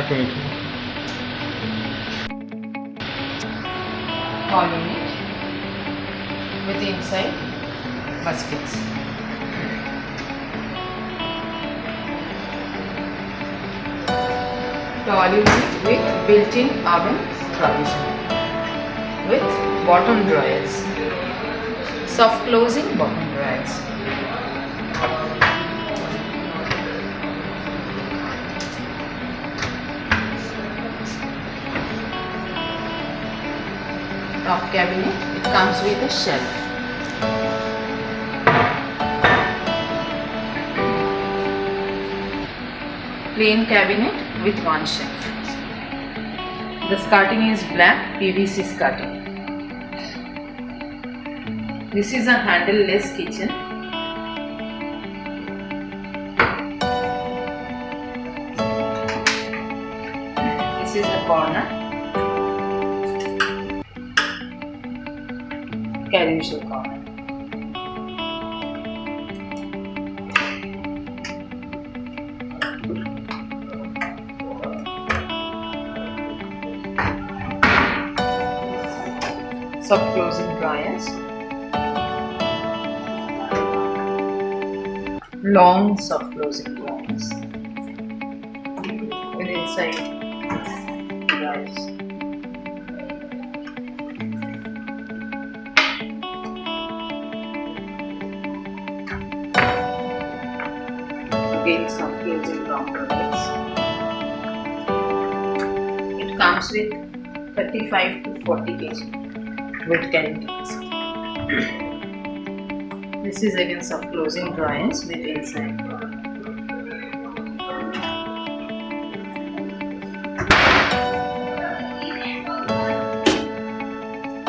এক minute. Hall unit with inside baskets. Tall unit with built-in oven provision with bottom drawers. Soft closing bottom drawers. Top cabinet, it comes with a shelf. Plain cabinet with one shelf. The skirting is black PVC skirting. This is a handle-less kitchen. This is the corner. Carry corner. Soft closing drawers. Long soft closing drawers with inside drawers. Again soft closing long drawers. It comes with 35 to 40 kg with carrying capacity. This is again soft closing drawers with inside.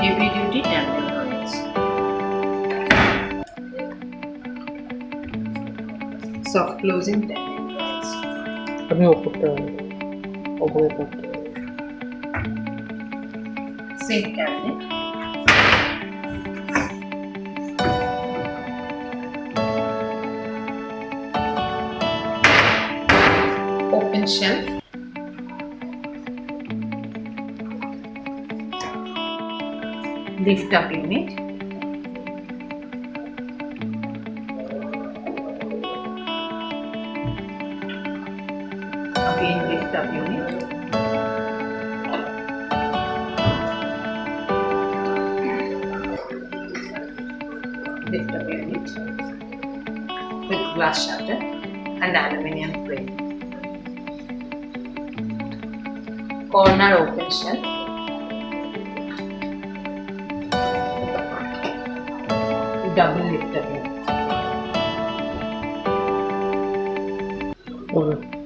Heavy duty tandem drawers. Soft closing tandem drawers. আপনি ওপরটা ওপরে করতে Sink cabinet. Open shelf. Lift up unit. Again lift up unit. Lift up unit with glass shutter and aluminium frame. Corner open shelf. Double lift up unit. Okay